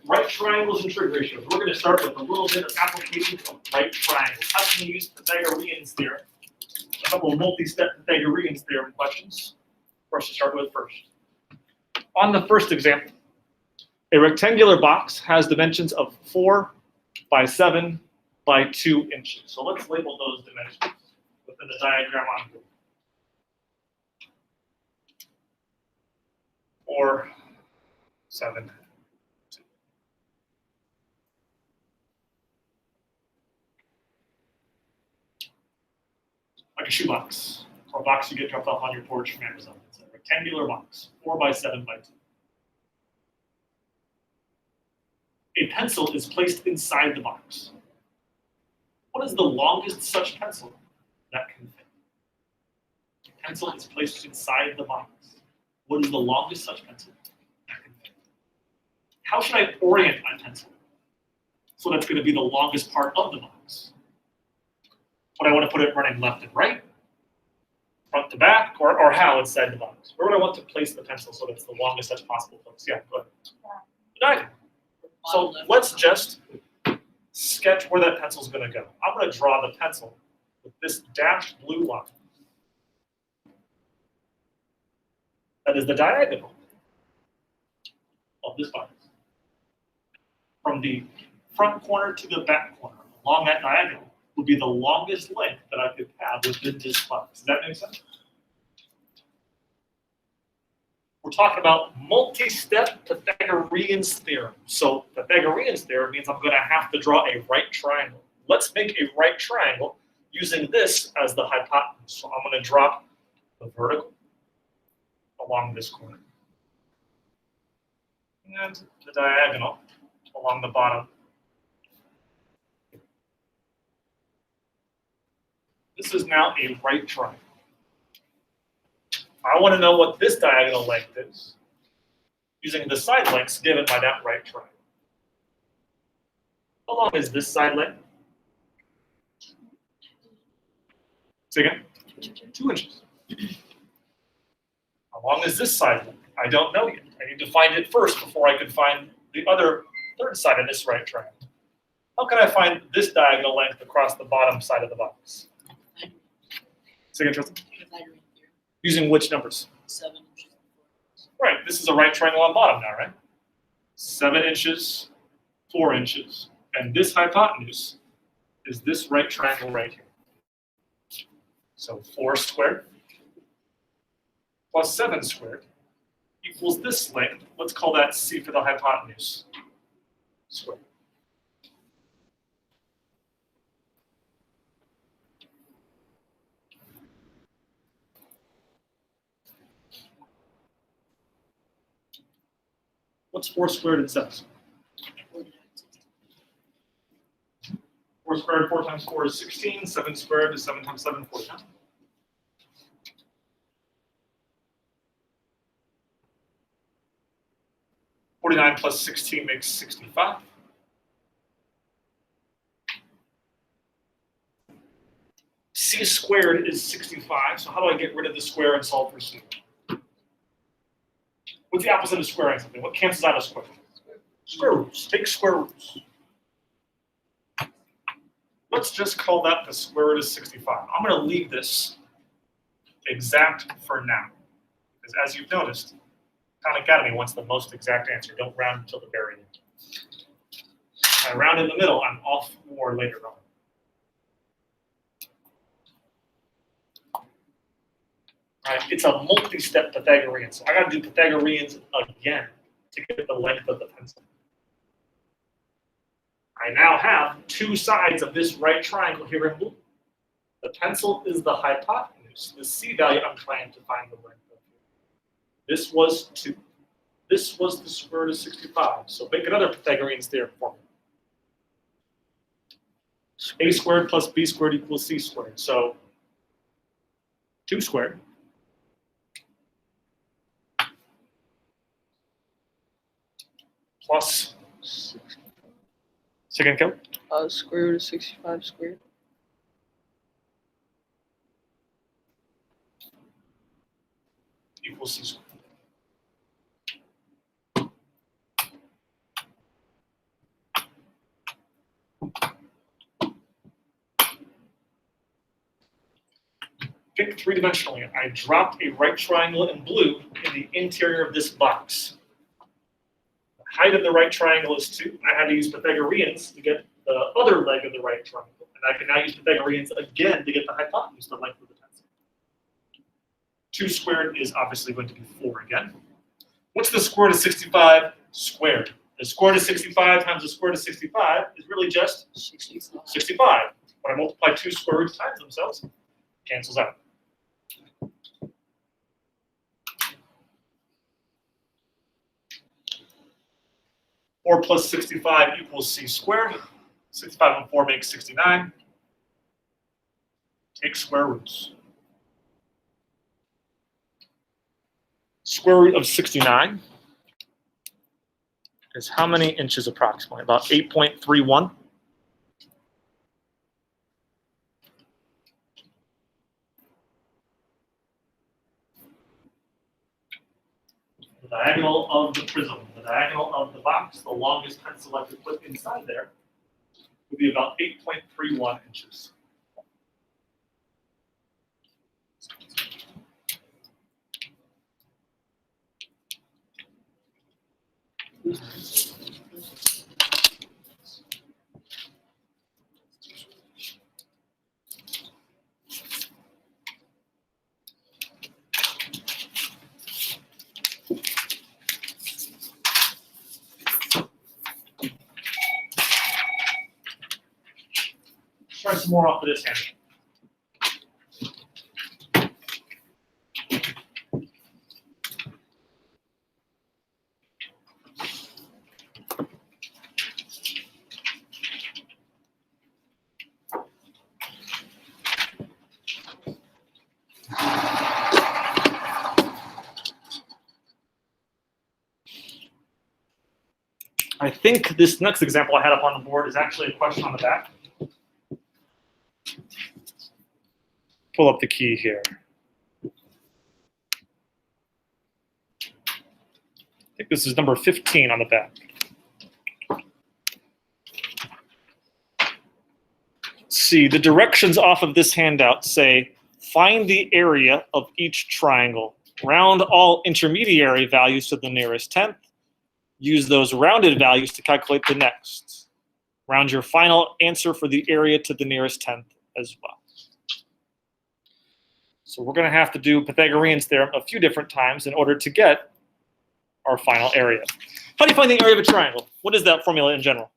right triangles and trig ratios. We're going to start with a little bit of application of right triangles. How can you use Pythagorean theorem? A couple of multi-step Pythagorean theorem questions for us to start with first. On the first example, a rectangular box has dimensions of 4 by 7 by 2 inches. So let's label those dimensions within the diagram on board. 4, 7, 2. Like a shoebox, or a box you get dropped off on your porch from Amazon. It's a rectangular box, 4 by 7 by 2. A pencil is placed inside the box. What is the longest such pencil that can fit? A pencil is placed inside the box. What is the longest such pencil that can fit? How should I orient my pencil so that's going to be the longest part of the box? Would I want to put it running left and right, front to back, or how inside the box? Where would I want to place the pencil so that's the longest such possible place? Yeah, go ahead. Diagonal. So let's just sketch where that pencil is going to go. I'm going to draw the pencil with this dashed blue line. That is the diagonal of this box. From the front corner to the back corner, along that diagonal, would be the longest length that I could have within this box. Does that make sense? We're talking about multi-step Pythagorean theorem. So Pythagorean theorem means I'm going to have to draw a right triangle. Let's make a right triangle using this as the hypotenuse. So I'm going to drop the vertical along this corner and the diagonal along the bottom. This is now a right triangle. I want to know what this diagonal length is using the side lengths given by that right triangle. How long is this side length? Say again? 2 inches. How long is this side length? I don't know yet. I need to find it first before I can find the other third side of this right triangle. How can I find this diagonal length across the bottom side of the box? Say again, Tristan? Using which numbers? 7 inches. Right, this is a right triangle on bottom now, right? 7 inches, 4 inches. And this hypotenuse is this right triangle right here. So 4 squared plus 7 squared equals this length. Let's call that C for the hypotenuse squared. What's 4 squared and 7 squared? 4 squared, 4 times 4 is 16. 7 squared is 7 times 7, 49. (49) plus 16 makes 65. C squared is 65. So how do I get rid of the square and solve for C? What's the opposite of squaring something? What cancels out a square? Square roots. Take square roots. Let's just call that the square root of 65. I'm going to leave this exact for now. Because as you've noticed, Khan Academy wants the most exact answer. Don't round until the very end. If I round in the middle, I'm off more later on. Right, it's a multi-step Pythagorean. So I got to do Pythagoreans again to get the length of the pencil. I now have 2 sides of this right triangle here in blue. The pencil is the hypotenuse. The C value I'm trying to find the length of. This was 2. This was the square root of 65. So make another Pythagorean theorem for me. A squared plus B squared equals C squared. So 2 squared plus second count. Square root of 65 squared. Equals C squared. Think three-dimensionally. I dropped a right triangle in blue in the interior of this box. The height of the right triangle is 2. I had to use Pythagoreans to get the other leg of the right triangle. And I can now use Pythagoreans again to get the hypotenuse, the length of the pencil. 2 squared is obviously going to be 4 again. What's the square root of 65 squared? The square root of 65 times the square root of 65 is really just 65. When I multiply 2 square roots times themselves, it cancels out. 4 plus 65 equals c squared. 65 and 4 makes 69. Take square roots. Square root of 69 is how many inches approximately? About 8.31. The diagonal of the prism, the diagonal of the box, the longest pencil I could put inside there would be about 8.31 inches. Try some more off of this hand. I think this next example I had up on the board is actually a question on the back. Pull up the key here. I think this is number 15 on the back. Let's see, the directions off of this handout say, find the area of each triangle. Round all intermediary values to the nearest tenth. Use those rounded values to calculate the next. Round your final answer for the area to the nearest tenth as well. So we're going to have to do Pythagorean's theorem a few different times in order to get our final area. How do you find the area of a triangle? What is that formula in general?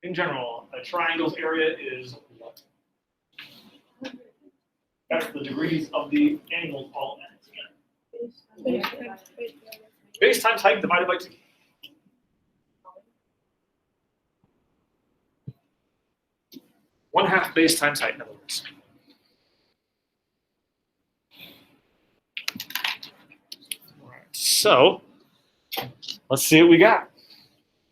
In general, a triangle's area is what? That's the degrees of the angles all together. Base times height divided by 2. One half base times height, in other words. All right, so let's see what we got.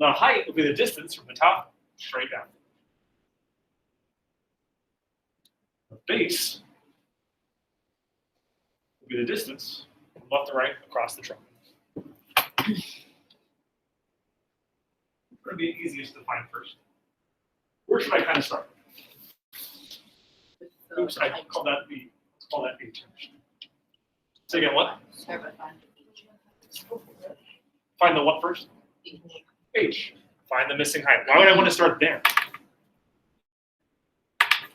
The height will be the distance from the top straight down. The base will be the distance from left to right across the triangle. It's going to be easiest to find first. Where should I kind of start? Oops, I call that B. Let's call that H. Say again, what? Find the what first? H. Find the missing height. Why would I want to start there?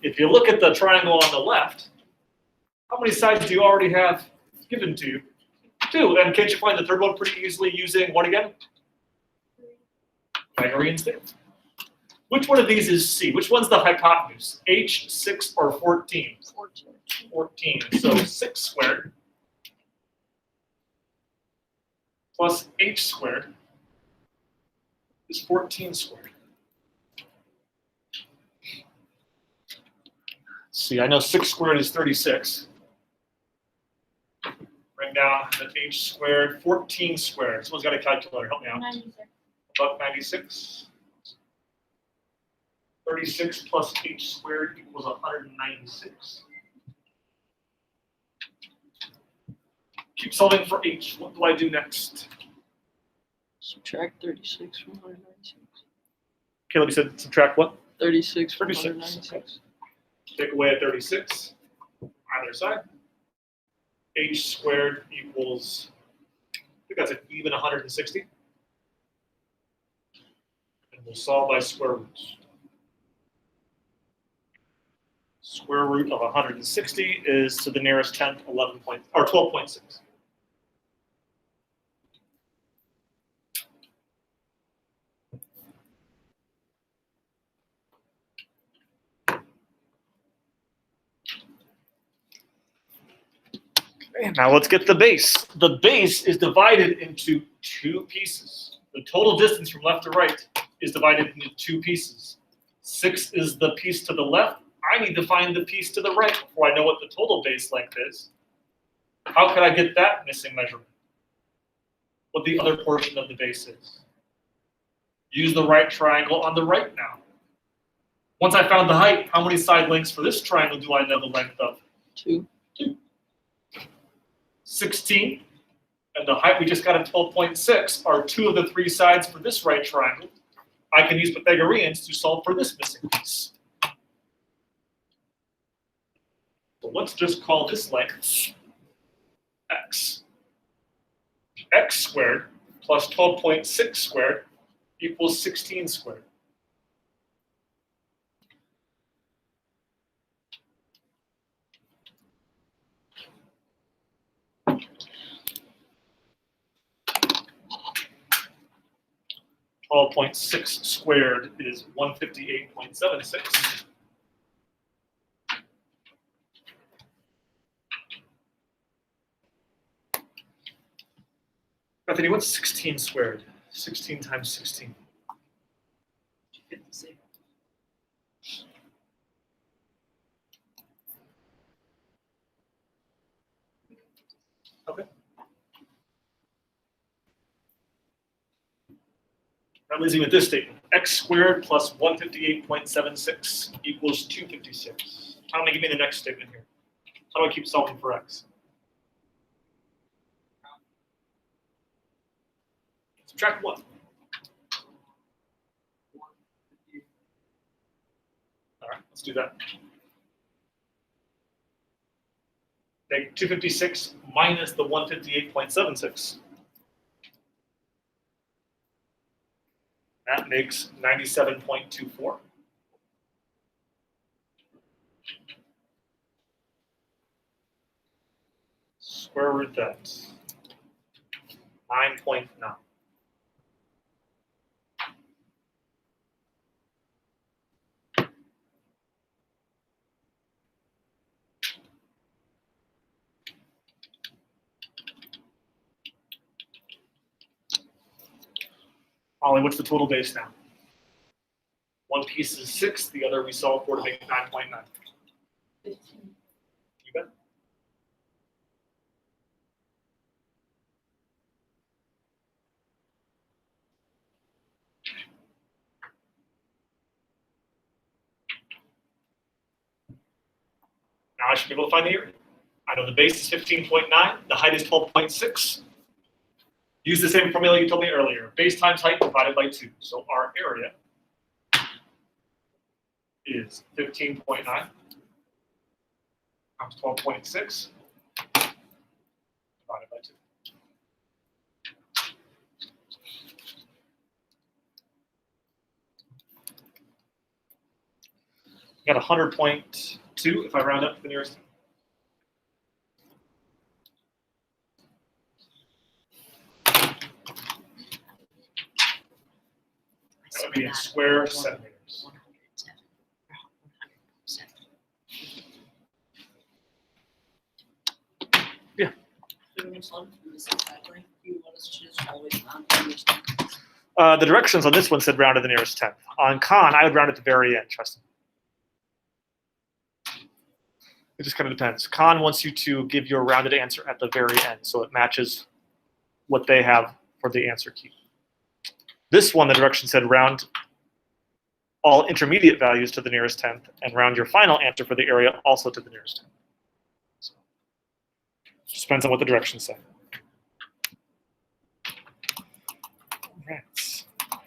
If you look at the triangle on the left, how many sides do you already have given to you? 2. And can't you find the third one pretty easily using what again? Pythagorean's theorem. Which one of these is C? Which one's the hypotenuse? H, 6, or 14? 14. So 6 squared plus H squared is 14 squared. Let's see, I know 6 squared is 36. Bring down the H squared, 14 squared. Someone's got a calculator, help me out. 96. About 96. 36 plus H squared equals 196. Keep solving for H. What do I do next? Subtract 36 from 196. Caleb, you said subtract what? 36 from 36. 196. Take away a 36, either side. H squared equals, I think that's an even 160. And we'll solve by square roots. Square root of 160 is to the nearest 10th 12.6. Okay, now let's get the base. The base is divided into two pieces. The total distance from left to right is divided into two pieces. 6 is the piece to the left. I need to find the piece to the right before I know what the total base length is. How could I get that missing measurement? What the other portion of the base is. Use the right triangle on the right now. Once I found the height, how many side lengths for this triangle do I know the length of? 2. 16, and the height we just got at 12.6 are two of the three sides for this right triangle. I can use Pythagoreans to solve for this missing piece. So let's just call this length x. X squared plus 12.6 squared equals 16 squared. .6 squared is 158.76. Bethany, what's 16 squared? 16 times 16. 56. Okay. That leaves me with this statement. X squared plus 158.76 equals 256. How do I give me the next statement here? How do I keep solving for x? Subtract what? All right, let's do that. Take 256 minus the 158.76. That makes 97.24. Square root that. 9.9. Ollie, what's the total base now? One piece is 6, the other we solved for to make 9.9. 15. You bet. Now I should be able to find the area. I know the base is 15.9, the height is 12.6. Use the same formula you told me earlier. Base times height divided by 2. So our area is 15.9 times 12.6 divided by 2. I got 100.2 if I round up to the nearest. That would be in square centimeters. 107. Yeah. The directions on this one said round to the nearest tenth. On con, I would round at the very end, trust me. It just kind of depends. Con wants you to give your rounded answer at the very end, so it matches what they have for the answer key. This one, the direction said round all intermediate values to the nearest tenth and round your final answer for the area also to the nearest tenth. So, just depends on what the directions say.